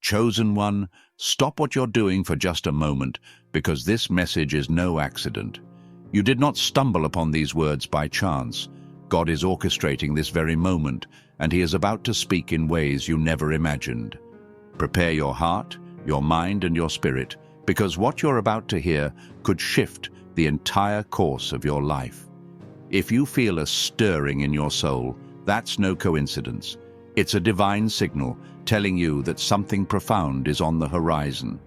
Chosen one, stop what you're doing for just a moment, because this message is no accident. You did not stumble upon these words by chance. God is orchestrating this very moment, and He is about to speak in ways you never imagined. Prepare your heart, your mind, and your spirit, because what you're about to hear could shift the entire course of your life. If you feel a stirring in your soul, that's no coincidence. It's a divine signal telling you that something profound is on the horizon.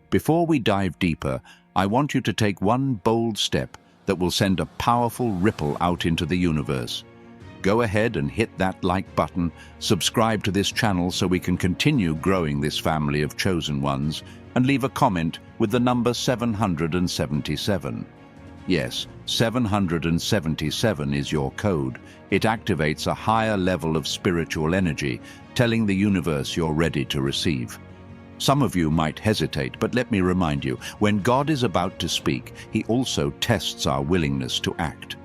Before we dive deeper, I want you to take one bold step that will send a powerful ripple out into the universe. Go ahead and hit that like button, subscribe to this channel so we can continue growing this family of chosen ones, and leave a comment with the number 777. Yes, 777 is your code. It activates a higher level of spiritual energy, telling the universe you're ready to receive. Some of you might hesitate, but let me remind you, when God is about to speak, He also tests our willingness to act.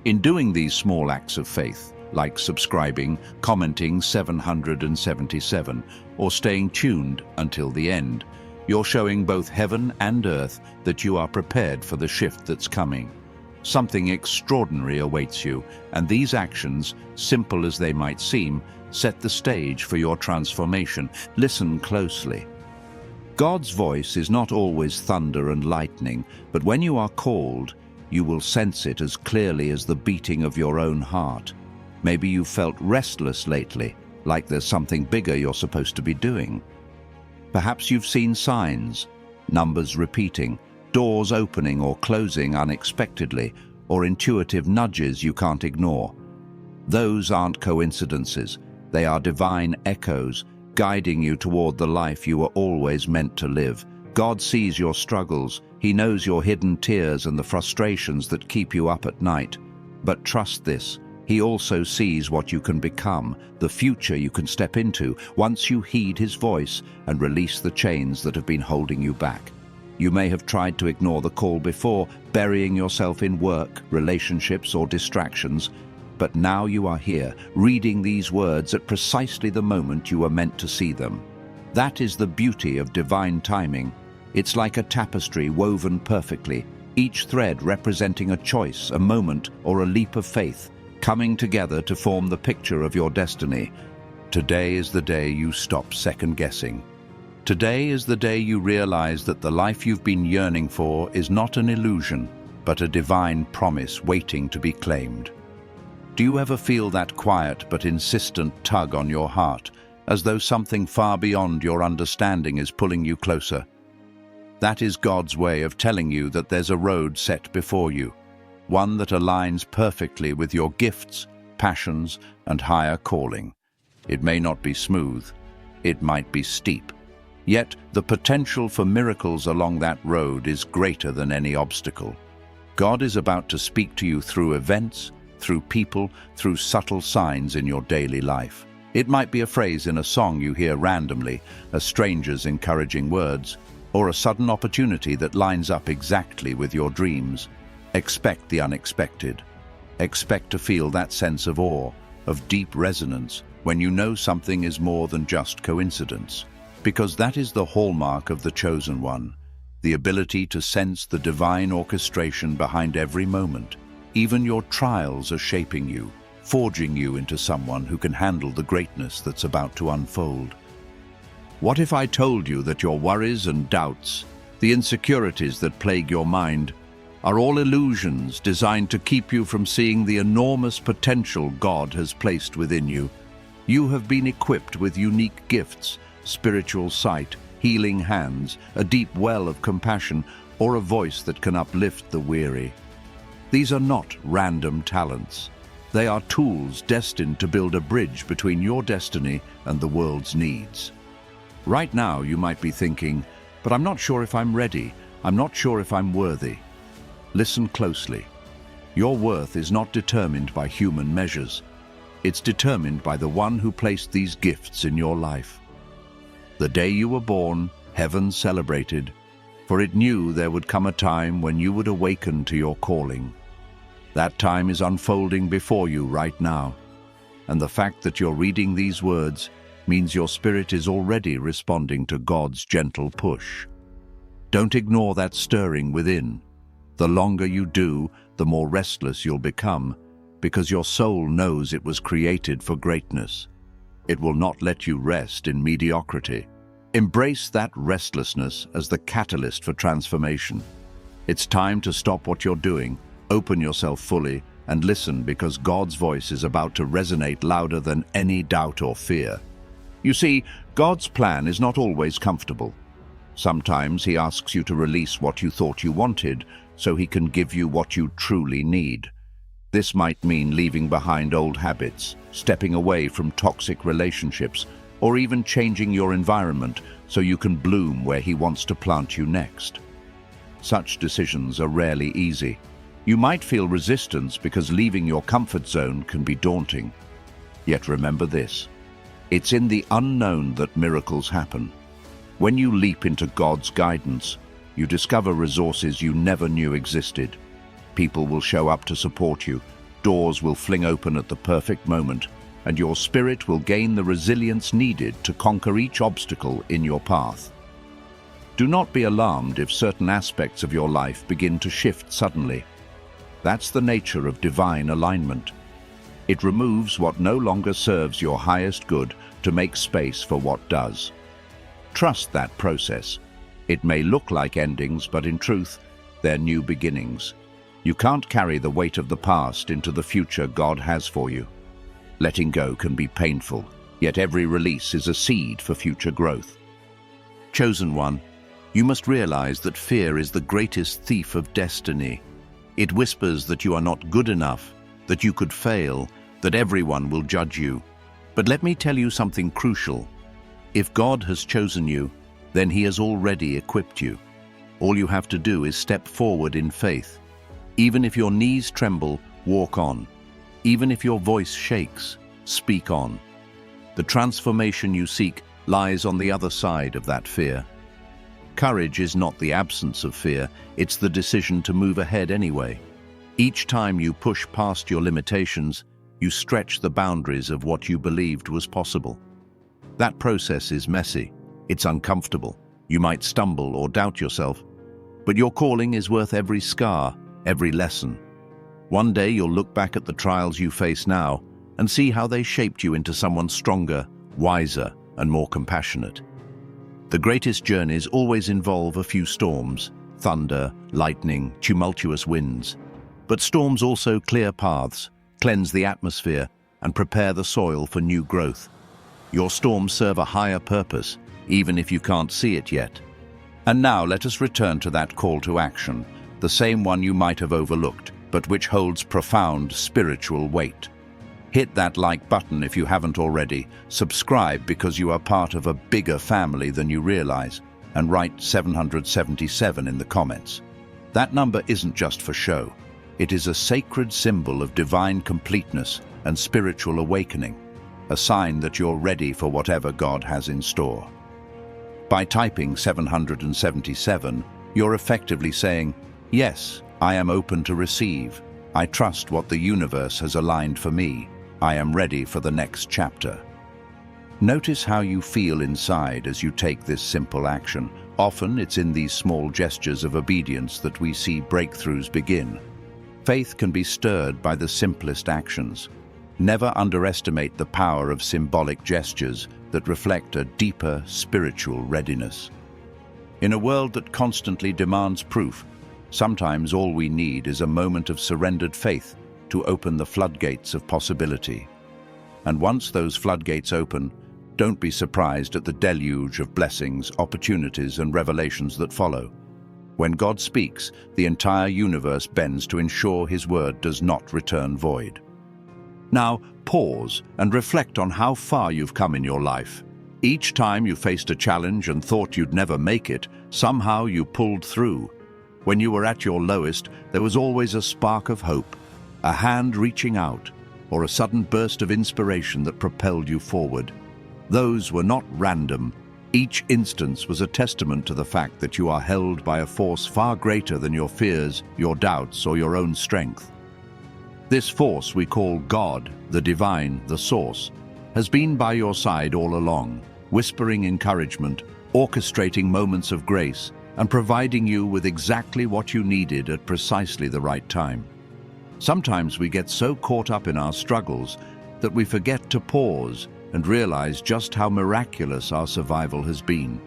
In doing these small acts of faith, like subscribing, commenting 777, or staying tuned until the end, you're showing both heaven and earth that you are prepared for the shift that's coming. Something extraordinary awaits you, and these actions, simple as they might seem, set the stage for your transformation. Listen closely. God's voice is not always thunder and lightning, but when you are called, you will sense it as clearly as the beating of your own heart. Maybe you've felt restless lately, like there's something bigger you're supposed to be doing. Perhaps you've seen signs, numbers repeating, doors opening or closing unexpectedly, or intuitive nudges you can't ignore. Those aren't coincidences. They are divine echoes, guiding you toward the life you were always meant to live. God sees your struggles. He knows your hidden tears and the frustrations that keep you up at night. But trust this, He also sees what you can become, the future you can step into, once you heed His voice and release the chains that have been holding you back. You may have tried to ignore the call before, burying yourself in work, relationships, or distractions, but now you are here, reading these words at precisely the moment you were meant to see them. That is the beauty of divine timing. It's like a tapestry woven perfectly, each thread representing a choice, a moment, or a leap of faith, coming together to form the picture of your destiny. Today is the day you stop second-guessing. Today is the day you realize that the life you've been yearning for is not an illusion, but a divine promise waiting to be claimed. Do you ever feel that quiet but insistent tug on your heart, as though something far beyond your understanding is pulling you closer? That is God's way of telling you that there's a road set before you, one that aligns perfectly with your gifts, passions, and higher calling. It may not be smooth, it might be steep. Yet the potential for miracles along that road is greater than any obstacle. God is about to speak to you through events, through people, through subtle signs in your daily life. It might be a phrase in a song you hear randomly, a stranger's encouraging words, or a sudden opportunity that lines up exactly with your dreams. Expect the unexpected. Expect to feel that sense of awe, of deep resonance, when you know something is more than just coincidence. Because that is the hallmark of the chosen one, the ability to sense the divine orchestration behind every moment. Even your trials are shaping you, forging you into someone who can handle the greatness that's about to unfold. What if I told you that your worries and doubts, the insecurities that plague your mind, are all illusions designed to keep you from seeing the enormous potential God has placed within you? You have been equipped with unique gifts, spiritual sight, healing hands, a deep well of compassion, or a voice that can uplift the weary. These are not random talents. They are tools destined to build a bridge between your destiny and the world's needs. Right now, you might be thinking, but I'm not sure if I'm ready. I'm not sure if I'm worthy. Listen closely. Your worth is not determined by human measures. It's determined by the one who placed these gifts in your life. The day you were born, heaven celebrated, for it knew there would come a time when you would awaken to your calling. That time is unfolding before you right now, and the fact that you're reading these words means your spirit is already responding to God's gentle push. Don't ignore that stirring within. The longer you do, the more restless you'll become, because your soul knows it was created for greatness. It will not let you rest in mediocrity. Embrace that restlessness as the catalyst for transformation. It's time to stop what you're doing, open yourself fully, and listen, because God's voice is about to resonate louder than any doubt or fear. You see, God's plan is not always comfortable. Sometimes He asks you to release what you thought you wanted, so He can give you what you truly need. This might mean leaving behind old habits, stepping away from toxic relationships, or even changing your environment so you can bloom where He wants to plant you next. Such decisions are rarely easy. You might feel resistance because leaving your comfort zone can be daunting. Yet remember this: it's in the unknown that miracles happen. When you leap into God's guidance, you discover resources you never knew existed. People will show up to support you, doors will fling open at the perfect moment, and your spirit will gain the resilience needed to conquer each obstacle in your path. Do not be alarmed if certain aspects of your life begin to shift suddenly. That's the nature of divine alignment. It removes what no longer serves your highest good to make space for what does. Trust that process. It may look like endings, but in truth, they're new beginnings. You can't carry the weight of the past into the future God has for you. Letting go can be painful, yet every release is a seed for future growth. Chosen one, you must realize that fear is the greatest thief of destiny. It whispers that you are not good enough, that you could fail, that everyone will judge you. But let me tell you something crucial. If God has chosen you, then He has already equipped you. All you have to do is step forward in faith. Even if your knees tremble, walk on. Even if your voice shakes, speak on. The transformation you seek lies on the other side of that fear. Courage is not the absence of fear, it's the decision to move ahead anyway. Each time you push past your limitations, you stretch the boundaries of what you believed was possible. That process is messy, it's uncomfortable. You might stumble or doubt yourself, but your calling is worth every scar, every lesson. One day you'll look back at the trials you face now and see how they shaped you into someone stronger, wiser, and more compassionate. The greatest journeys always involve a few storms, thunder, lightning, tumultuous winds. But storms also clear paths, cleanse the atmosphere, and prepare the soil for new growth. Your storms serve a higher purpose, even if you can't see it yet. And now let us return to that call to action, the same one you might have overlooked, but which holds profound spiritual weight. Hit that like button if you haven't already, subscribe because you are part of a bigger family than you realize, and write 777 in the comments. That number isn't just for show. It is a sacred symbol of divine completeness and spiritual awakening, a sign that you're ready for whatever God has in store. By typing 777, you're effectively saying, "Yes, I am open to receive. I trust what the universe has aligned for me. I am ready for the next chapter." Notice how you feel inside as you take this simple action. Often it's in these small gestures of obedience that we see breakthroughs begin. Faith can be stirred by the simplest actions. Never underestimate the power of symbolic gestures that reflect a deeper spiritual readiness. In a world that constantly demands proof, sometimes all we need is a moment of surrendered faith to open the floodgates of possibility. And once those floodgates open, don't be surprised at the deluge of blessings, opportunities, and revelations that follow. When God speaks, the entire universe bends to ensure His word does not return void. Now, pause and reflect on how far you've come in your life. Each time you faced a challenge and thought you'd never make it, somehow you pulled through. When you were at your lowest, there was always a spark of hope, a hand reaching out, or a sudden burst of inspiration that propelled you forward. Those were not random. Each instance was a testament to the fact that you are held by a force far greater than your fears, your doubts, or your own strength. This force we call God, the divine, the source. has been by your side all along, whispering encouragement, orchestrating moments of grace, and providing you with exactly what you needed at precisely the right time. Sometimes we get so caught up in our struggles that we forget to pause and realize just how miraculous our survival has been.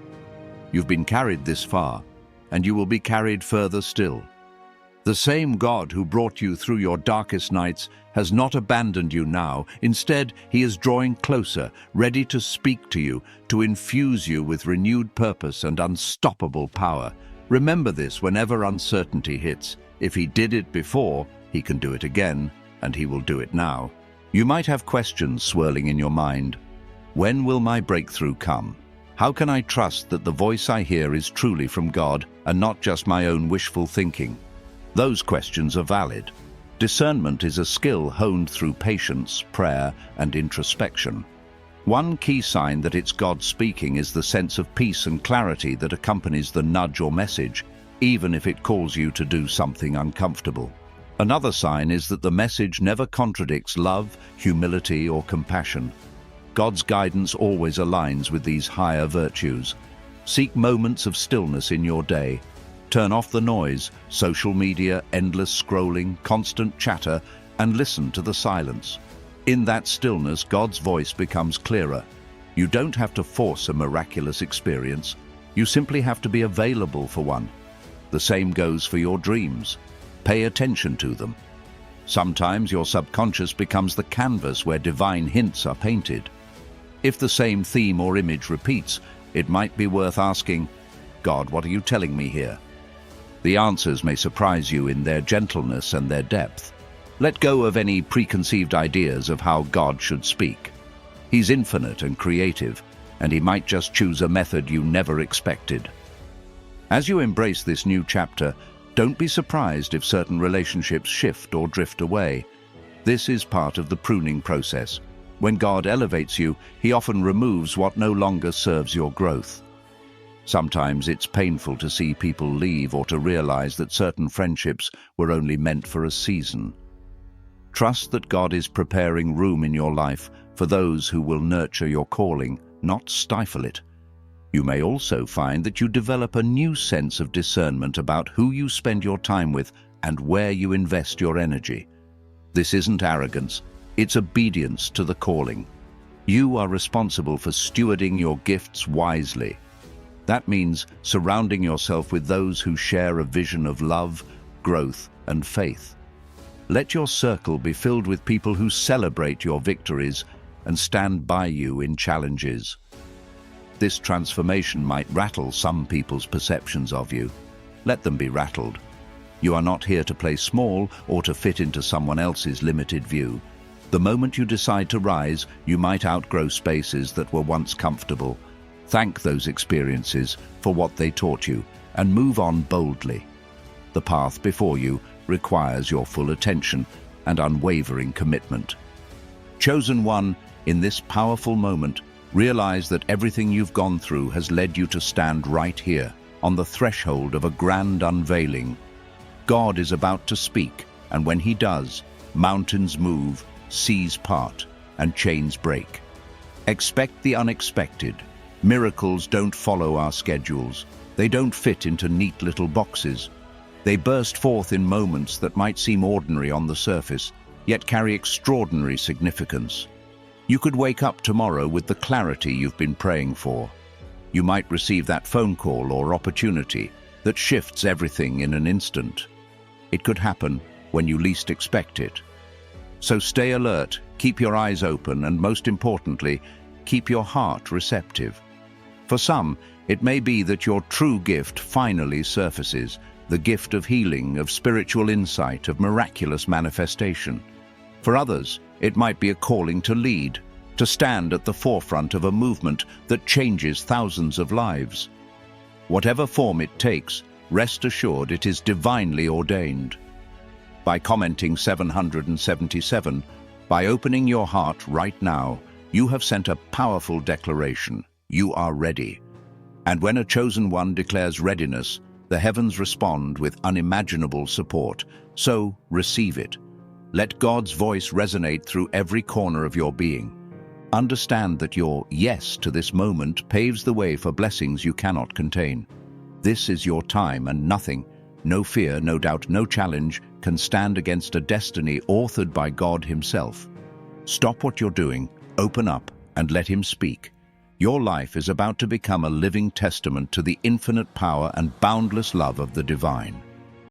You've been carried this far, and you will be carried further still. The same God who brought you through your darkest nights has not abandoned you now. Instead, He is drawing closer, ready to speak to you, to infuse you with renewed purpose and unstoppable power. Remember this whenever uncertainty hits. If He did it before, He can do it again, and He will do it now. You might have questions swirling in your mind. When will my breakthrough come? How can I trust that the voice I hear is truly from God and not just my own wishful thinking? Those questions are valid. Discernment is a skill honed through patience, prayer, and introspection. One key sign that it's God speaking is the sense of peace and clarity that accompanies the nudge or message, even if it calls you to do something uncomfortable. Another sign is that the message never contradicts love, humility, or compassion. God's guidance always aligns with these higher virtues. Seek moments of stillness in your day. Turn off the noise, social media, endless scrolling, constant chatter, and listen to the silence. In that stillness, God's voice becomes clearer. You don't have to force a miraculous experience. You simply have to be available for one. The same goes for your dreams. Pay attention to them. Sometimes your subconscious becomes the canvas where divine hints are painted. If the same theme or image repeats, it might be worth asking, God, what are you telling me here? The answers may surprise you in their gentleness and their depth. Let go of any preconceived ideas of how God should speak. He's infinite and creative, and He might just choose a method you never expected. As you embrace this new chapter, don't be surprised if certain relationships shift or drift away. This is part of the pruning process. When God elevates you, He often removes what no longer serves your growth. Sometimes it's painful to see people leave or to realize that certain friendships were only meant for a season. Trust that God is preparing room in your life for those who will nurture your calling, not stifle it. You may also find that you develop a new sense of discernment about who you spend your time with and where you invest your energy. This isn't arrogance, it's obedience to the calling. You are responsible for stewarding your gifts wisely. That means surrounding yourself with those who share a vision of love, growth, and faith. Let your circle be filled with people who celebrate your victories and stand by you in challenges. This transformation might rattle some people's perceptions of you. Let them be rattled. You are not here to play small or to fit into someone else's limited view. The moment you decide to rise, you might outgrow spaces that were once comfortable. Thank those experiences for what they taught you and move on boldly. The path before you requires your full attention and unwavering commitment. Chosen one, in this powerful moment, realize that everything you've gone through has led you to stand right here, on the threshold of a grand unveiling. God is about to speak, and when He does, mountains move, seas part, and chains break. Expect the unexpected. Miracles don't follow our schedules. They don't fit into neat little boxes. They burst forth in moments that might seem ordinary on the surface, yet carry extraordinary significance. You could wake up tomorrow with the clarity you've been praying for. You might receive that phone call or opportunity that shifts everything in an instant. It could happen when you least expect it. So stay alert, keep your eyes open, and most importantly, keep your heart receptive. For some, it may be that your true gift finally surfaces, the gift of healing, of spiritual insight, of miraculous manifestation. For others, it might be a calling to lead, to stand at the forefront of a movement that changes thousands of lives. Whatever form it takes, rest assured it is divinely ordained. By commenting 777, by opening your heart right now, you have sent a powerful declaration. You are ready. And when a chosen one declares readiness, the heavens respond with unimaginable support. So, receive it. Let God's voice resonate through every corner of your being. Understand that your yes to this moment paves the way for blessings you cannot contain. This is your time, and nothing, no fear, no doubt, no challenge, can stand against a destiny authored by God Himself. Stop what you're doing, open up, and let Him speak. Your life is about to become a living testament to the infinite power and boundless love of the divine.